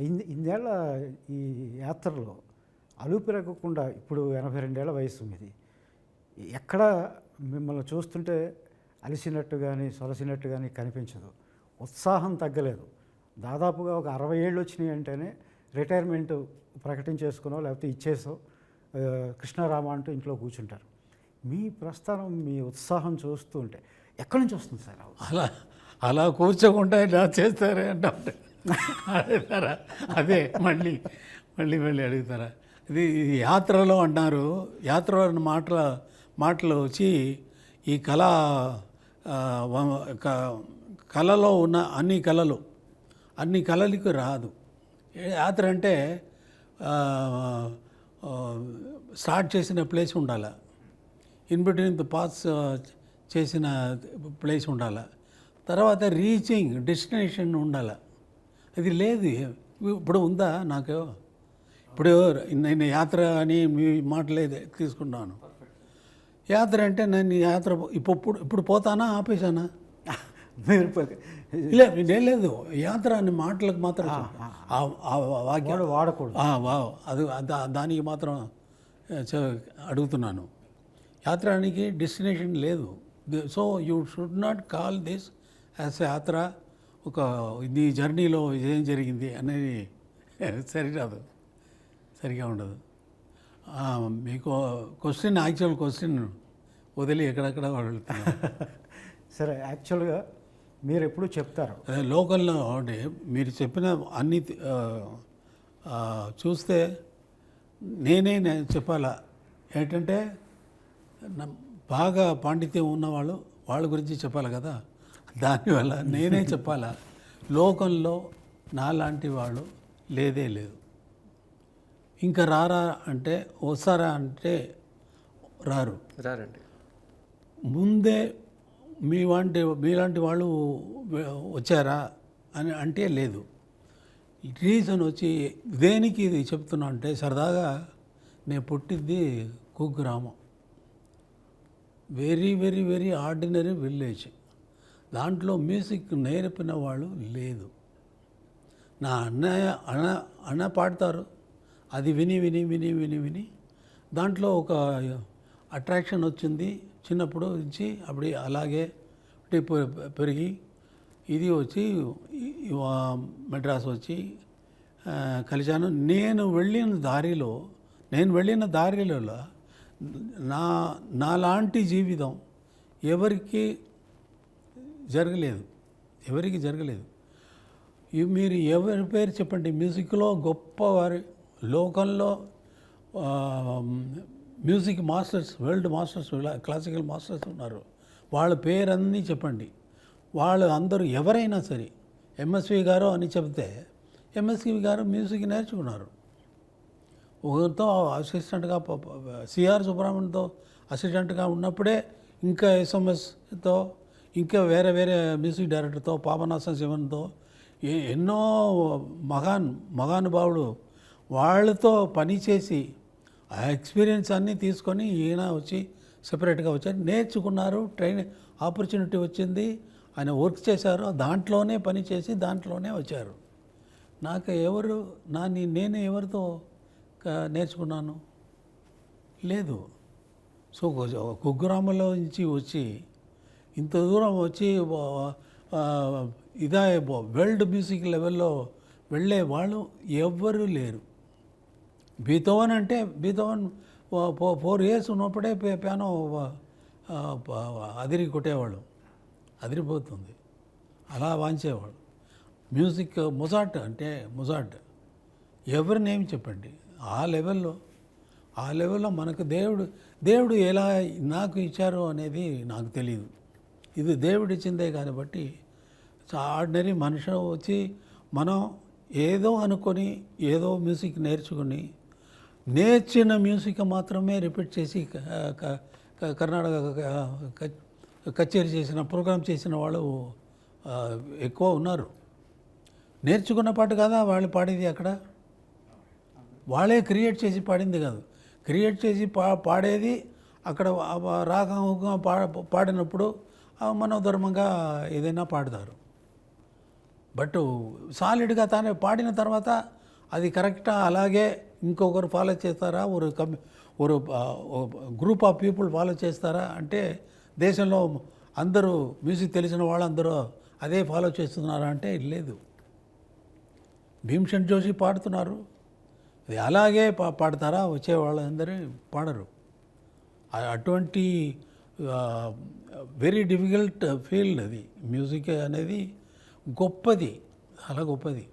ఇన్నేళ్ల ఈ యాత్రలో అలుపెరగకుండా ఇప్పుడు 82 ఏళ్ల వయసు మీది. ఎక్కడ మిమ్మల్ని చూస్తుంటే అలిసినట్టు గానీ, సొలసినట్టు గానీ కనిపించదు. ఉత్సాహం తగ్గలేదు. దాదాపుగా ఒక 60 ఏళ్ళు వచ్చినాయి అంటేనే రిటైర్మెంట్ ప్రకటించేసుకునో లేకపోతే ఇచ్చేసో కృష్ణారామ అంటూ ఇంట్లో కూర్చుంటారు. మీ ప్రస్థానం, మీ ఉత్సాహం చూస్తూ ఉంటే ఎక్కడి నుంచి వస్తుంది సార్? అలా అలా కూర్చోకుండా ఇలా చేస్తారే అంటే అడుగుతారా? అదే మళ్ళీ మళ్ళీ మళ్ళీ అడుగుతారా? ఇది యాత్రలో అన్నారు. యాత్ర మాటలు వచ్చి ఈ కళలో ఉన్న అన్ని కళలకు రాదు. యాత్ర అంటే స్టార్ట్ చేసిన ప్లేస్ ఉండాలి, ఇన్ బిట్వీన్ ద పాస్ చేసిన ప్లేస్ ఉండాలి, తర్వాత రీచింగ్ డెస్టినేషన్ ఉండాలి. అది లేదు. ఇప్పుడు ఉందా నాకు? ఇప్పుడు నేను యాత్ర అని మీ మాటలే తీసుకున్నాను. యాత్ర అంటే నేను యాత్ర ఇప్పుడు పోతానా ఆపేసానా? లేదు, యాత్ర అని మాటలకు మాత్రం వాక్యాలు వాడకూడదు. అది దానికి మాత్రం అడుగుతున్నాను. యాత్రానికి డెస్టినేషన్ లేదు. So you should not call this as యాత్ర. ఒక ఈ జర్నీలో ఏం జరిగింది అనేది సరిరాదు, సరిగా ఉండదు. మీకు యాక్చువల్ క్వశ్చన్ వదిలి ఎక్కడెక్కడ వెళ్తున్నారు. సరే, యాక్చువల్గా మీరు ఎప్పుడు చెప్తారు లోకల్లో అంటే మీరు చెప్పిన అన్ని చూస్తే నేనే చెప్పాలా ఏంటంటే బాగా పాండిత్యం ఉన్నవాళ్ళు వాళ్ళ గురించి చెప్పాలి కదా. దానివల్ల నేనే చెప్పాలా, లోకంలో నాలాంటి వాళ్ళు లేదే లేదు. ఇంకా రారా అంటే వస్తారా అంటే రారండి. ముందే మీలాంటి వాళ్ళు వచ్చారా అని అంటే లేదు. రీజన్ వచ్చి దేనికి ఇది చెప్తున్నా అంటే, సరదాగా నేను పుట్టింది కుగ్రామం, very very very ordinary village. దాంట్లో మ్యూజిక్ నేర్పిన వాళ్ళు లేదు. నా అన్న పాడతారు, అది విని దాంట్లో ఒక అట్రాక్షన్ వచ్చింది. చిన్నప్పుడు నుంచి అప్పుడు అలాగే పెరిగి ఇది వచ్చి మెడ్రాస్ వచ్చి కలిశాను. నేను వెళ్ళిన దారిలో నాలాంటి జీవితం ఎవరికి జరగలేదు. మీరు ఎవరి పేరు చెప్పండి, మ్యూజిక్లో గొప్పవారు లోకంలో music masters, world masters, classical masters ఉన్నారు. వాళ్ళ పేరన్నీ చెప్పండి. వాళ్ళు అందరూ ఎవరైనా సరే ఎంఎస్వి గారు అని చెప్తే ఎంఎస్వి గారు మ్యూజిక్ నేర్చుకున్నారు. ఒకరితో అసిస్టెంట్గా సిఆర్ సుబ్రహ్మణ్యంతో అసిస్టెంట్గా ఉన్నప్పుడే ఇంకా ఎస్ఎంఎస్తో ఇంకా వేరే మ్యూజిక్ డైరెక్టర్తో పాపనాశం శివన్తో ఎన్నో మహానుభావుడు వాళ్ళతో పనిచేసి ఆ ఎక్స్పీరియన్స్ అన్నీ తీసుకొని ఈయన వచ్చి సెపరేట్గా వచ్చారు, నేర్చుకున్నారు, ఆపర్చునిటీ వచ్చింది, ఆయన వర్క్ చేశారు, దాంట్లోనే పని చేసి దాంట్లోనే వచ్చారు. నేను ఎవరితో నేర్చుకున్నాను? లేదు. సో కుగ్రామంలో నుంచి వచ్చి ఇంత దూరం వచ్చి వరల్డ్ మ్యూజిక్ లెవెల్లో వెళ్ళే వాళ్ళు ఎవ్వరూ లేరు. బీథోవన్ 4 years ఉన్నప్పుడే పియానో కొట్టేవాళ్ళు, అదిరిపోతుంది, అలా వాంచేవాడు. మ్యూజిక్ మొజార్ట్ ఎవరిని ఏమి చెప్పండి. ఆ లెవెల్లో మనకు దేవుడు ఎలా నాకు ఇచ్చారో అనేది నాకు తెలియదు. ఇది దేవుడు ఇచ్చిందే కాబట్టి ఆర్డినరీ మనిషి వచ్చి మనం ఏదో అనుకొని ఏదో మ్యూజిక్ నేర్చిన మ్యూజిక్ మాత్రమే రిపీట్ చేసి కర్ణాటక కచేరీ చేసిన ప్రోగ్రామ్ చేసిన వాళ్ళు ఎక్కువ ఉన్నారు. నేర్చుకున్న పాట కదా వాళ్ళు పాడేది. అక్కడ వాళ్ళే క్రియేట్ చేసి పాడింది కాదు, క్రియేట్ చేసి పాడేది అక్కడ రాగంగా పాడినప్పుడు మనోధర్మంగా ఏదైనా పాడతారు. బట్ సాలిడ్గా తానే పాడిన తర్వాత అది కరెక్టా, అలాగే ఇంకొకరు ఫాలో చేస్తారా, ఒక గ్రూప్ ఆఫ్ పీపుల్ ఫాలో చేస్తారా అంటే, దేశంలో అందరూ మ్యూజిక్ తెలిసిన వాళ్ళందరూ అదే ఫాలో చేస్తున్నారా అంటే లేదు. భీమ్సేన్ జోషి పాడుతున్నారు, అది అలాగే పాడతారా, వచ్చే వాళ్ళందరూ పాడరు. అటువంటి వెరీ డిఫికల్ట్ ఫీల్డ్ అది. మ్యూజిక్ అనేది గొప్పది, చాలా గొప్పది.